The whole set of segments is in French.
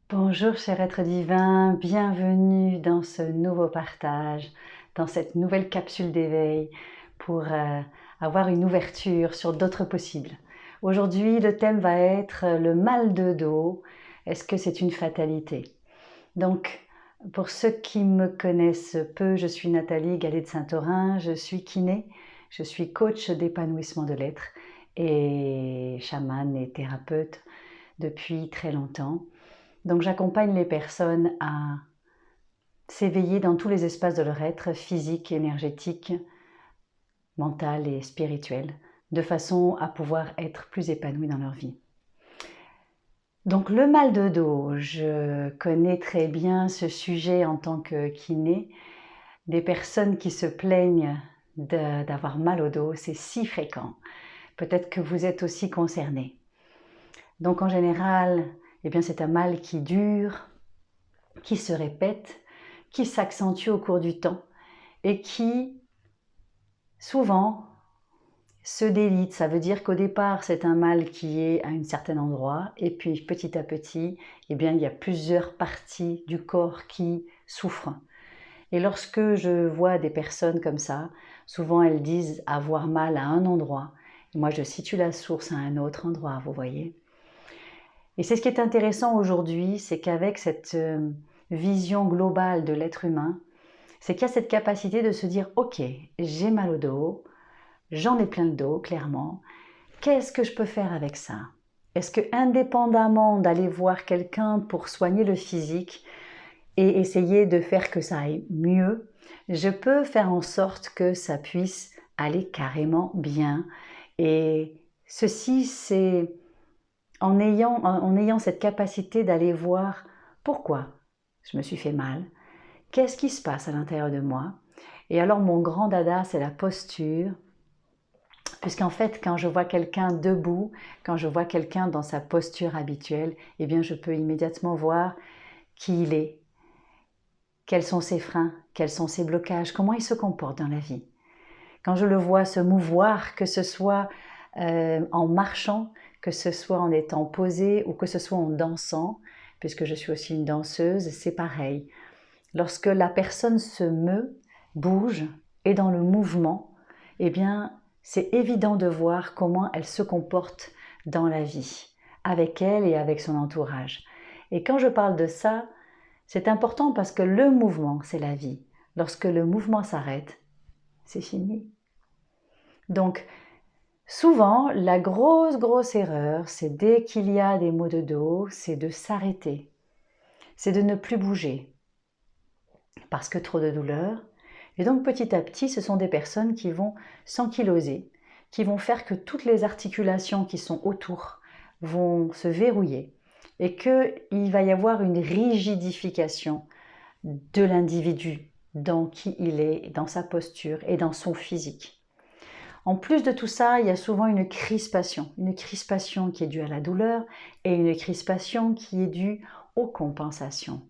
Bonjour cher être divin, bienvenue dans ce nouveau partage, dans cette nouvelle capsule d'éveil pour avoir une ouverture sur d'autres possibles. Aujourd'hui, le thème va être le mal de dos. Est-ce que c'est une fatalité? Donc, pour ceux qui me connaissent peu, je suis Nathalie Gallet de Saint-Orin, je suis kiné, je suis coach d'épanouissement de l'être et chamane et thérapeute depuis très longtemps. Donc j'accompagne les personnes à s'éveiller dans tous les espaces de leur être, physique, énergétique, mental et spirituel, de façon à pouvoir être plus épanouies dans leur vie. Donc le mal de dos, je connais très bien ce sujet en tant que kiné. Des personnes qui se plaignent d'avoir mal au dos, c'est si fréquent. Peut-être que vous êtes aussi concerné. Donc en général, c'est un mal qui dure, qui se répète, qui s'accentue au cours du temps et qui, souvent, se délite. Ça veut dire qu'au départ, c'est un mal qui est à un certain endroit et puis petit à petit, il y a plusieurs parties du corps qui souffrent. Et lorsque je vois des personnes comme ça, souvent elles disent avoir mal à un endroit. Et moi, je situe la source à un autre endroit, vous voyez. Et c'est ce qui est intéressant aujourd'hui, c'est qu'avec cette vision globale de l'être humain, c'est qu'il y a cette capacité de se dire « Ok, j'ai mal au dos, j'en ai plein le dos, clairement. Qu'est-ce que je peux faire avec ça ?» Est-ce que, indépendamment d'aller voir quelqu'un pour soigner le physique et essayer de faire que ça aille mieux, je peux faire en sorte que ça puisse aller carrément bien. Et ceci, c'est en ayant cette capacité d'aller voir pourquoi je me suis fait mal, qu'est-ce qui se passe à l'intérieur de moi. Et alors mon grand dada, c'est la posture, puisqu'en fait, quand je vois quelqu'un debout, quand je vois quelqu'un dans sa posture habituelle, je peux immédiatement voir qui il est, quels sont ses freins, quels sont ses blocages, comment il se comporte dans la vie. Quand je le vois se mouvoir, que ce soit en marchant, que ce soit en étant posé ou que ce soit en dansant, puisque je suis aussi une danseuse, c'est pareil. Lorsque la personne se meut, bouge, est dans le mouvement, c'est évident de voir comment elle se comporte dans la vie, avec elle et avec son entourage. Et quand je parle de ça, c'est important parce que le mouvement, c'est la vie. Lorsque le mouvement s'arrête, c'est fini. Donc, souvent, la grosse erreur, c'est dès qu'il y a des maux de dos, c'est de s'arrêter. C'est de ne plus bouger. Parce que trop de douleur. Et donc, petit à petit, ce sont des personnes qui vont s'ankyloser, qui vont faire que toutes les articulations qui sont autour vont se verrouiller et qu'il va y avoir une rigidification de l'individu dans qui il est, dans sa posture et dans son physique. En plus de tout ça, il y a souvent une crispation qui est due à la douleur et une crispation qui est due aux compensations.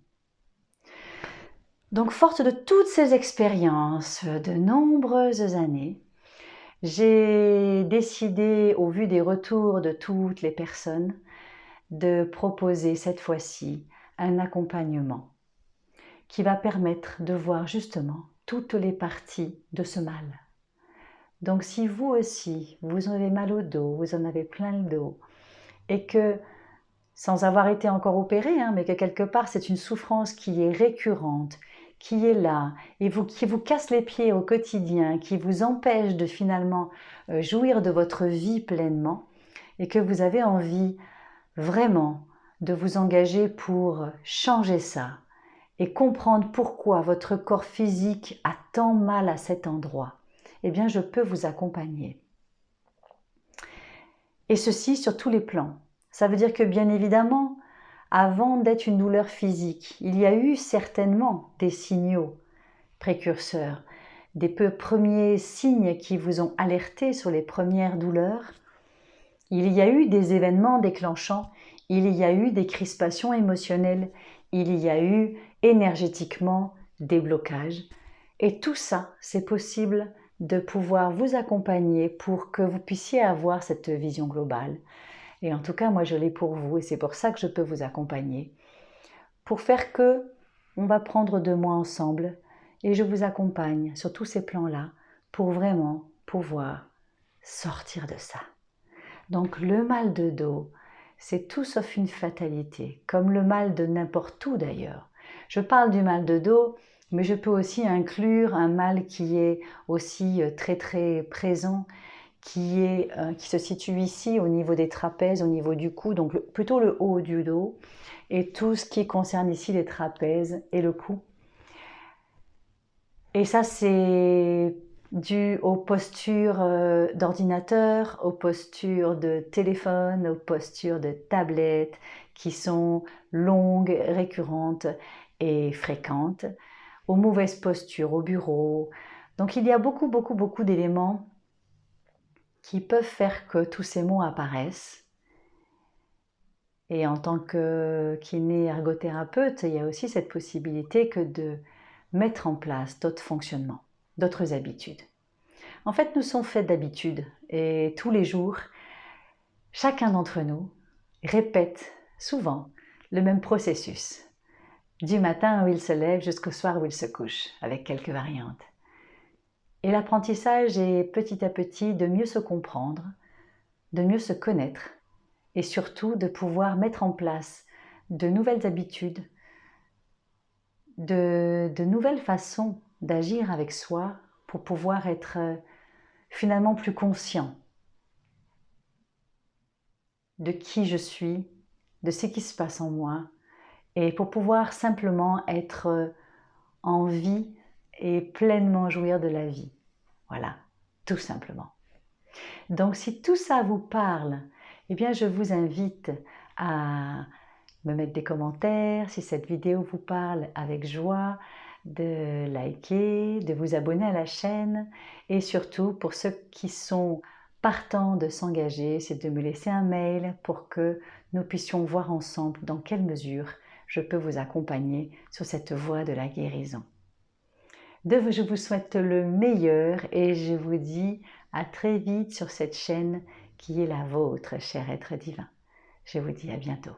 Donc, forte de toutes ces expériences, de nombreuses années, j'ai décidé, au vu des retours de toutes les personnes, de proposer cette fois-ci un accompagnement qui va permettre de voir justement toutes les parties de ce mal. Donc si vous aussi, vous avez mal au dos, vous en avez plein le dos, et que, sans avoir été encore opéré, mais que quelque part c'est une souffrance qui est récurrente, qui est là, et qui vous casse les pieds au quotidien, qui vous empêche de finalement jouir de votre vie pleinement, et que vous avez envie vraiment de vous engager pour changer ça, et comprendre pourquoi votre corps physique a tant mal à cet endroit, je peux vous accompagner. Et ceci sur tous les plans. Ça veut dire que bien évidemment, avant d'être une douleur physique, il y a eu certainement des signaux précurseurs, des premiers signes qui vous ont alerté sur les premières douleurs. Il y a eu des événements déclenchants, il y a eu des crispations émotionnelles, il y a eu énergétiquement des blocages. Et tout ça, c'est possible de pouvoir vous accompagner pour que vous puissiez avoir cette vision globale. Et en tout cas, moi, je l'ai pour vous et c'est pour ça que je peux vous accompagner. pour faire que on va prendre 2 mois ensemble et je vous accompagne sur tous ces plans-là pour vraiment pouvoir sortir de ça. Donc le mal de dos, c'est tout sauf une fatalité, comme le mal de n'importe où d'ailleurs. Je parle du mal de dos, mais je peux aussi inclure un mal qui est aussi très très présent, qui se situe ici au niveau des trapèzes, au niveau du cou, donc plutôt le haut du dos, et tout ce qui concerne ici les trapèzes et le cou. Et ça, c'est dû aux postures d'ordinateur, aux postures de téléphone, aux postures de tablette qui sont longues, récurrentes et fréquentes, aux mauvaises postures au bureau. Donc il y a beaucoup d'éléments qui peuvent faire que tous ces mots apparaissent. Et en tant que kiné ergothérapeute, il y a aussi cette possibilité que de mettre en place d'autres fonctionnements, d'autres habitudes. En fait, nous sommes faits d'habitudes et tous les jours, chacun d'entre nous répète souvent le même processus, du matin où il se lève jusqu'au soir où il se couche, avec quelques variantes. Et l'apprentissage est petit à petit de mieux se comprendre, de mieux se connaître et surtout de pouvoir mettre en place de nouvelles habitudes, de nouvelles façons d'agir avec soi pour pouvoir être finalement plus conscient de qui je suis, de ce qui se passe en moi et pour pouvoir simplement être en vie et pleinement jouir de la vie. Voilà, tout simplement. Donc si tout ça vous parle, eh bien je vous invite à me mettre des commentaires si cette vidéo vous parle avec joie, de liker, de vous abonner à la chaîne et surtout pour ceux qui sont partants de s'engager, c'est de me laisser un mail pour que nous puissions voir ensemble dans quelle mesure je peux vous accompagner sur cette voie de la guérison. Je vous souhaite le meilleur et je vous dis à très vite sur cette chaîne qui est la vôtre, cher être divin. Je vous dis à bientôt.